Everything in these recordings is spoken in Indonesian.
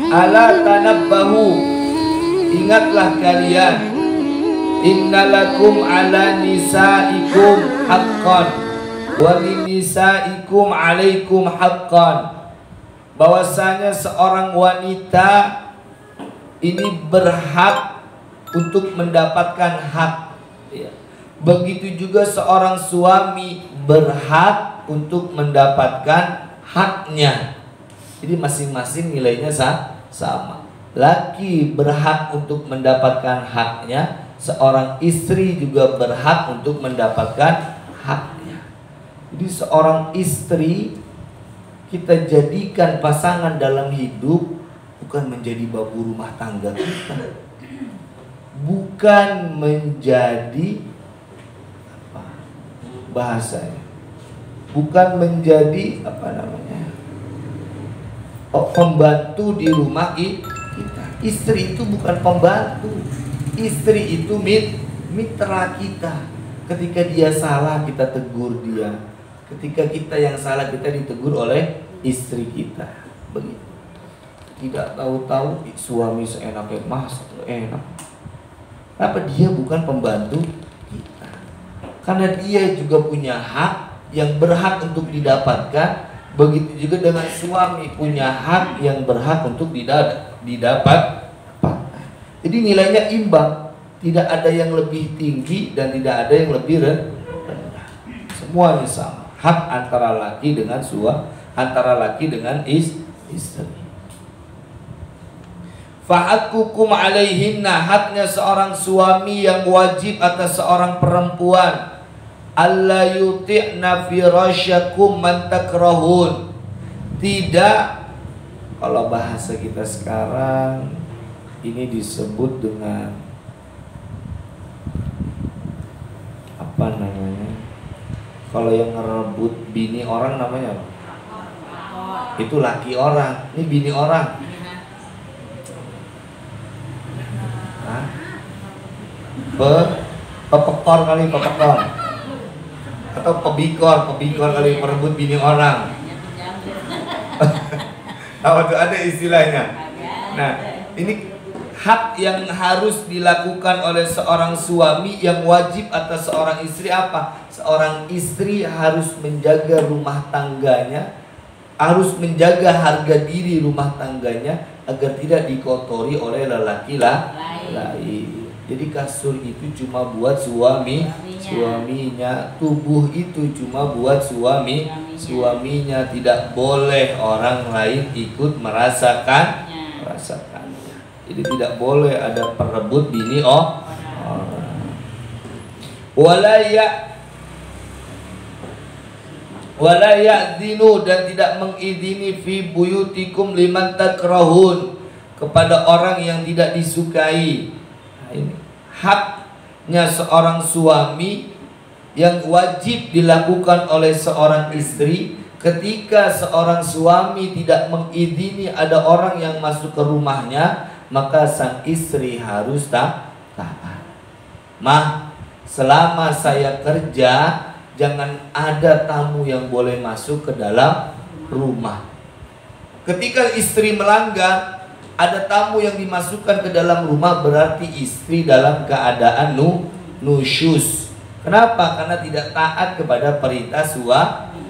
Ala tanabbahu, ingatlah kalian, innalakum ala nisaikum haqqan wa linisaikum alaikum haqqan, bahwasanya seorang wanita ini berhak untuk mendapatkan hak, ya. Begitu juga seorang suami berhak untuk mendapatkan haknya. Jadi masing-masing nilainya sama. Laki berhak untuk mendapatkan haknya, seorang istri juga berhak untuk mendapatkan haknya. Jadi seorang istri kita jadikan pasangan dalam hidup bukan menjadi babu rumah tangga kita, bukan menjadi apa bahasanya, bukan menjadi pembantu di rumah kita. Istri itu bukan pembantu, istri itu mitra kita. Ketika dia salah kita tegur dia, ketika kita yang salah kita ditegur oleh istri kita. Begitu. Tidak tahu-tahu suami seenaknya, mas enak. Apa dia bukan pembantu kita? Karena dia juga punya hak yang berhak untuk didapatkan. Begitu juga dengan suami punya hak yang berhak untuk didapat. Jadi nilainya imbang, tidak ada yang lebih tinggi dan tidak ada yang lebih rendah. Semuanya sama. Hak antara laki dengan antara laki dengan istri. Fa'akukum alaihinna, haknya seorang suami yang wajib atas seorang perempuan, alla yuti'na firasyakum man takrahun. Tidak, kalau bahasa kita sekarang ini disebut dengan apa namanya? Kalau yang ngerebut bini orang namanya apa? Itu laki orang. Ini bini orang. Hah? Pepekor kali, pepekor. Atau pebikor kali merebut bini orang. Apa tuh ada istilahnya? Nah, ini hak yang harus dilakukan oleh seorang suami yang wajib atas seorang istri apa? Seorang istri harus menjaga rumah tangganya, harus menjaga harga diri rumah tangganya agar tidak dikotori oleh lelaki lain. Jadi kasur itu cuma buat suaminya, tubuh itu cuma buat suaminya, tidak boleh orang lain ikut merasakannya. Jadi tidak boleh ada perebut bini orang. Wala ya'dinu, dan tidak mengidini fi buyutikum liman takrahun, kepada orang yang tidak disukai. Nah, ini haknya seorang suami yang wajib dilakukan oleh seorang istri. Ketika seorang suami tidak mengidini ada orang yang masuk ke rumahnya, maka sang istri harus taat. Mah, selama saya kerja, jangan ada tamu yang boleh masuk ke dalam rumah. Ketika istri melanggar, ada tamu yang dimasukkan ke dalam rumah, berarti istri dalam keadaan nusyus. Kenapa? Karena tidak taat kepada perintah suami.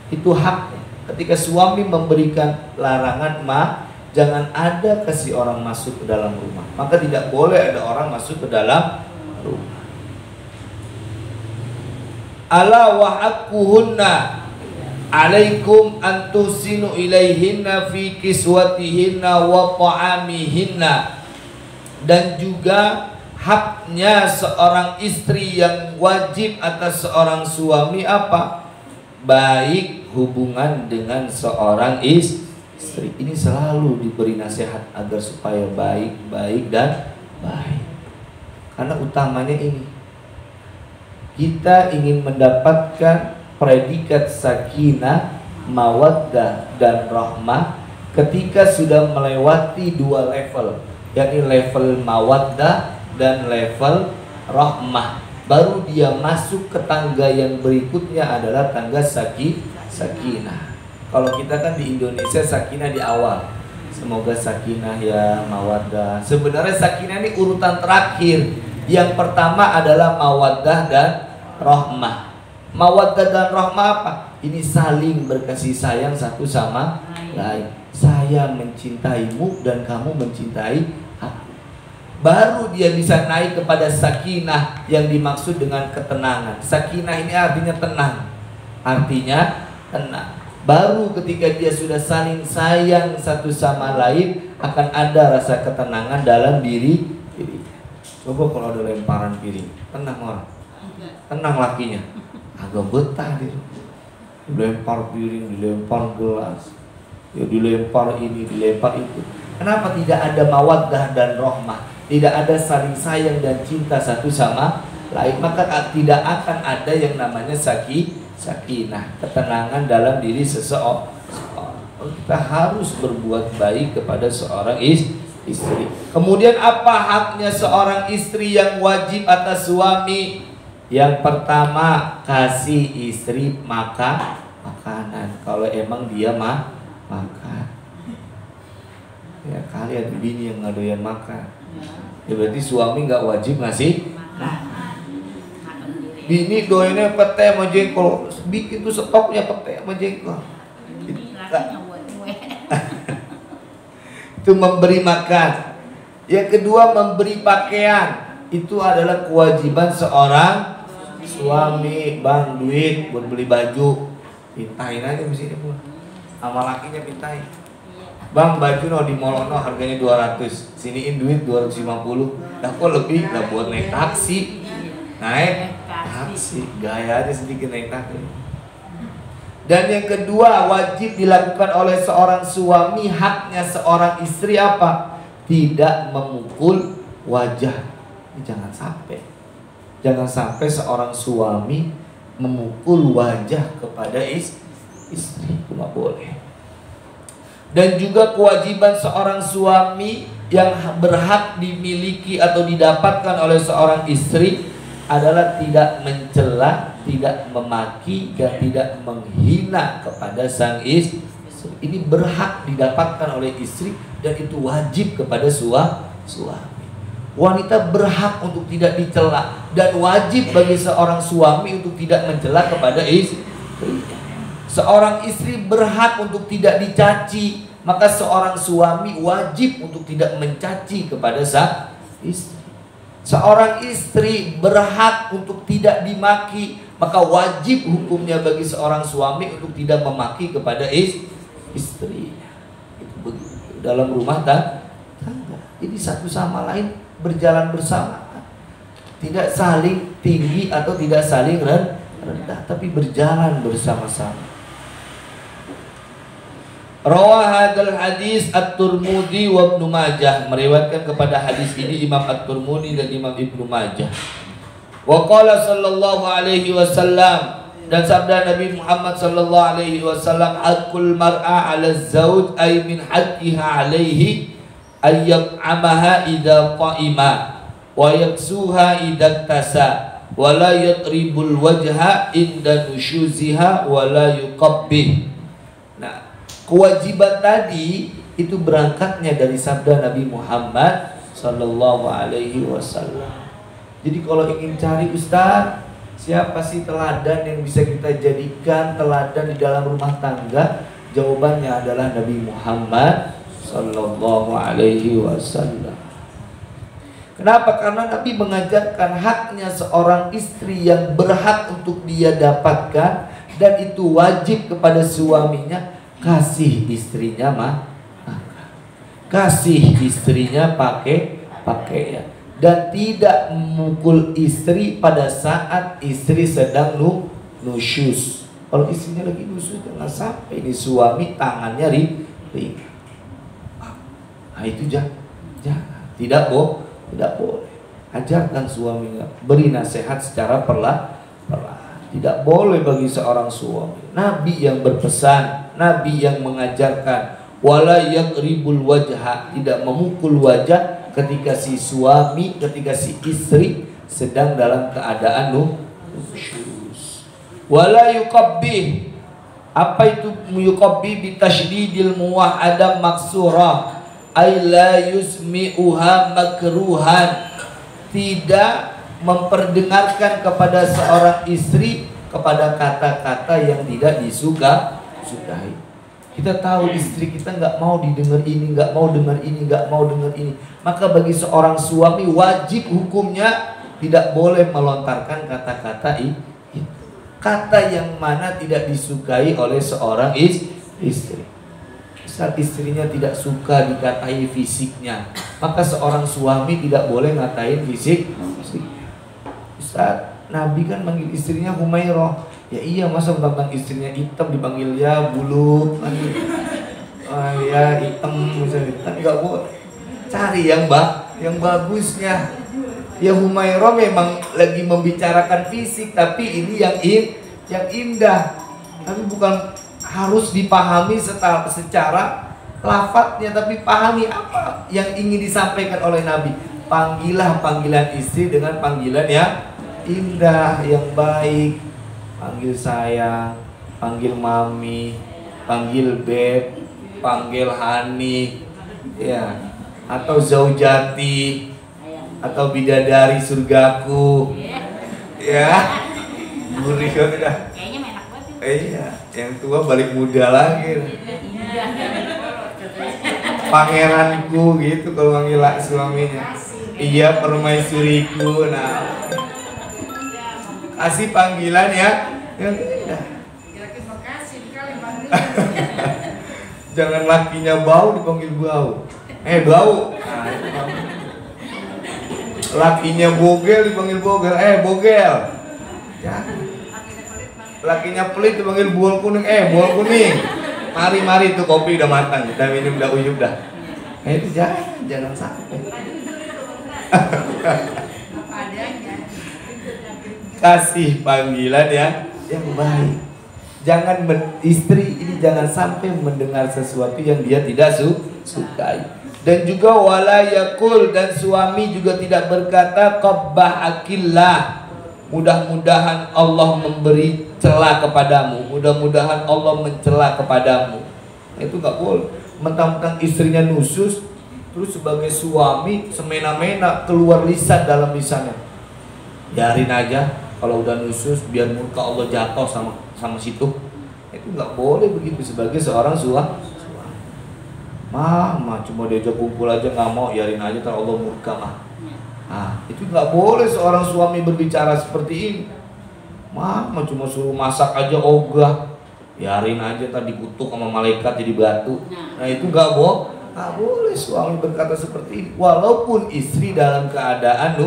Itu haknya. Ketika suami memberikan larangan, jangan ada kasih orang masuk ke dalam rumah. Maka tidak boleh ada orang masuk ke dalam rumah. Ala wa haqquhunna alaikum antusinu ilaihinna fi kiswatihinna wa ta'amihinna. Dan juga haknya seorang istri yang wajib atas seorang suami apa? Baik hubungan dengan seorang istri. Ini selalu diberi nasihat agar supaya baik dan baik. Karena utamanya ini, kita ingin mendapatkan predikat sakinah, mawaddah dan rahmah ketika sudah melewati dua level, yakni level mawaddah dan level rahmah. Baru dia masuk ke tangga yang berikutnya adalah tangga sakinah. Kalau kita kan di Indonesia sakinah di awal, Semoga sakinah ya, mawaddah. Sebenarnya sakinah ini urutan terakhir. Yang pertama adalah mawaddah dan rahmah. Mawaddah dan rahmah apa? Ini saling berkasih sayang satu sama lain. Saya mencintaimu dan kamu mencintai aku. Baru dia bisa naik kepada sakinah yang dimaksud dengan ketenangan. Sakinah ini artinya tenang. Artinya tenang. Baru ketika dia sudah saling sayang satu sama lain, akan ada rasa ketenangan dalam diri. Coba kalau ada lemparan piring, tenang orang, tenang lakinya, agak betah dia. Dilempar piring, dilempar gelas, ya dilempar ini, dilempar itu. Kenapa tidak ada mawaddah dan rahmah? Tidak ada saling sayang dan cinta satu sama lain, maka tidak akan ada yang namanya sakinah, ketenangan dalam diri seseorang. Kita harus berbuat baik kepada seorang istri. Kemudian apa haknya seorang istri yang wajib atas suami? Yang pertama, kasih istri makanan kalau emang dia makan. Ya kali ada bini yang ngadoyan makan. Ya berarti suami nggak wajib ngasih bini doainnya pete sama jengkol, bikin tuh stoknya pete sama jengkol. Itu memberi makan. Yang kedua, memberi pakaian. Itu adalah kewajiban seorang suami. Bang, duit buat beli baju, pintain aja di sini pun. Sama lakinya pintain. Bang, baju no di mall no harganya 200, siniin duit 250. Lah kok lebih? Lah buat naik taksi. Naik taksi, gaya aja sedikit naik taksi. Dan yang kedua, wajib dilakukan oleh seorang suami, haknya seorang istri apa? Tidak memukul wajah. Ini jangan sampai seorang suami memukul wajah kepada istri, itu nggak boleh. Dan juga kewajiban seorang suami yang berhak dimiliki atau didapatkan oleh seorang istri adalah tidak mencela, tidak memaki, dan tidak menghina kepada sang istri. Ini berhak didapatkan oleh istri dan itu wajib kepada suami. Wanita berhak untuk tidak dicela dan wajib bagi seorang suami untuk tidak mencela kepada istri. Seorang istri berhak untuk tidak dicaci, maka seorang suami wajib untuk tidak mencaci kepada sang istri. Seorang istri berhak untuk tidak dimaki, maka wajib hukumnya bagi seorang suami untuk tidak memaki kepada istrinya. Itu begitu dalam rumah tangga. Jadi satu sama lain berjalan bersama, tidak saling tinggi atau tidak saling rendah, tapi berjalan bersama-sama. Rawah hadal hadis At-Tirmidzi wa Ibnu Majah, meriwayatkan kepada hadis ini Imam At-Tirmidzi dan Imam Ibnu Majah. Wa qala sallallahu alaihi wasallam, dan sabda Nabi Muhammad sallallahu alaihi wasallam, haqqul mar'a 'ala az-zawj ay min haqqiha alaihi ay yat'amaha idza qa'ima wa yaksuha idza tasa wa la yatribul wajha inda nushuziha wa la yuqabbih. Nah, kewajiban tadi itu berangkatnya dari sabda Nabi Muhammad sallallahu alaihi wasallam. Jadi kalau ingin cari Ustaz, siapa sih teladan yang bisa kita jadikan teladan di dalam rumah tangga? Jawabannya adalah Nabi Muhammad sallallahu alaihi wasallam. Kenapa? Karena Nabi mengajarkan haknya seorang istri yang berhak untuk dia dapatkan dan itu wajib kepada suaminya. Kasih istrinya kasih istrinya pakaian dan tidak memukul istri pada saat istri sedang nusyus. Kalau istrinya lagi nusyus jangan sampai ini suami tangannya ring. Nah itu jangan, tidak boleh. Ajarkan suaminya, beri nasihat secara perlahan. Tidak boleh bagi seorang suami. Nabi yang berpesan, Nabi yang mengajarkan, wala yaqribul wajha, tidak memukul wajah ketika si suami, ketika si istri sedang dalam keadaan nusyuz. Wala yuqabbih, Apa itu yuqabbi bi tasydidil muwahhadah maksurah ay la yusmi'uha makruhan, tidak memperdengarkan kepada seorang istri kepada kata-kata yang tidak disukai. Kita tahu istri kita nggak mau didengar ini, nggak mau dengar ini, nggak mau dengar ini. Maka bagi seorang suami wajib hukumnya tidak boleh melontarkan kata-kata itu. Kata yang mana tidak disukai oleh seorang istri. Saat istrinya tidak suka dikatai fisiknya, maka seorang suami tidak boleh ngatain fisik. Saat Nabi kan manggil istrinya Humairah, ya iya, masa tentang istrinya hitam dipanggil ya bulu, ya hitam misalnya, kan nggak boleh. Cari yang bagusnya. Ya Humairah memang lagi membicarakan fisik, tapi ini yang indah. Tapi bukan harus dipahami secara lafadznya, tapi pahami apa yang ingin disampaikan oleh Nabi. Panggillah panggilan istri dengan panggilan yang indah, yang baik. Panggil sayang, panggil mami, panggil beb, panggil hani, ya, atau zaujati, atau bidadari surgaku, ya, gurih kan udah. Kayaknya enak banget. Iya, yang tua balik muda lagi. Pangeranku gitu kalau manggil suaminya. Iya, permaisuriku. Nah, kasih panggilan ya. Yang indah. Jangan lakinya bau dipanggil bau. Bau. Nah, itu lakinya bogel dipanggil bogel, bogel. Ya. Lakinya pelit dipanggil buah kuning, buah kuning. Mari tuh kopi udah matang, kita minum udah uyup dah. Itu jangan sampai. Kasih panggilan yang baik. Jangan istri ini jangan sampai mendengar sesuatu yang dia tidak sukai. Dan juga wala yakul, dan suami juga tidak berkata qabbahakillah, mudah-mudahan Allah memberi celah kepadamu, mudah-mudahan Allah mencela kepadamu. Itu nggak boleh. Mentang-mentang istrinya nusus, terus sebagai suami semena-mena keluar lisan dalam lisannya. Biarin aja, kalau udah nusus biar murka Allah jatuh sama situ. Itu nggak boleh begitu sebagai seorang suami. Mama cuma diajak kumpul aja nggak mau, biarin aja ntar Allah murka mah. Nah, itu nggak boleh seorang suami berbicara seperti ini. Mama cuma suruh masak aja ogah, biarin aja tadi dikutuk sama malaikat jadi batu. Nah itu nggak boleh suami berkata seperti ini. Walaupun istri dalam keadaan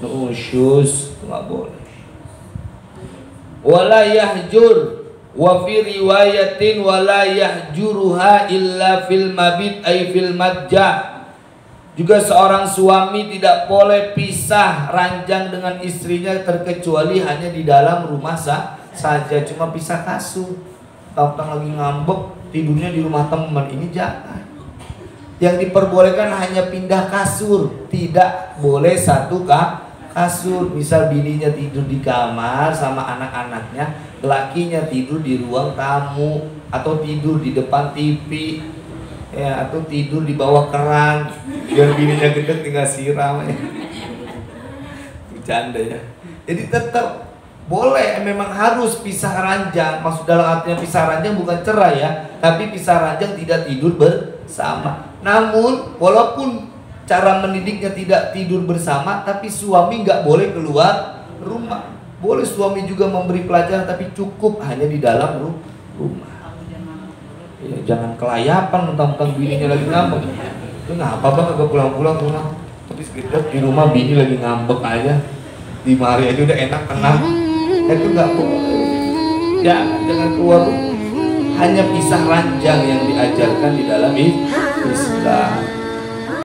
nusyus, nggak boleh. Wala yahjur, wa fi riwayatin wala yahjuruha illa fil mabit ay fil madjah. Juga seorang suami tidak boleh pisah ranjang dengan istrinya terkecuali hanya di dalam rumah saja, cuma pisah kasur. Tahu-tahu lagi ngambek tidurnya di rumah teman, ini jangan. Yang diperbolehkan hanya pindah kasur, tidak boleh satu kasur. Misal bininya tidur di kamar sama anak-anaknya, lakinya tidur di ruang tamu, atau tidur di depan TV, ya, atau tidur di bawah keran, biar bininya gede tinggal siram. Bercanda ya. Jadi tetap boleh, memang harus pisah ranjang. Maksud dalam artinya pisah ranjang bukan cerai ya, tapi pisah ranjang tidak tidur bersama. Namun walaupun cara mendidiknya tidak tidur bersama, tapi suami nggak boleh keluar rumah. Boleh suami juga memberi pelajaran, tapi cukup hanya di dalam rumah. Ya, jangan kelayapan mentang-mentang bininya lagi ngambek. Itu ngapa bang agak pulang-pulang rumah, tapi sekedar di rumah bini lagi ngambek aja, di mari aja udah enak tenang. Itu nggak boleh. Jangan keluar rumah. Hanya pisah ranjang yang diajarkan di dalam Islam.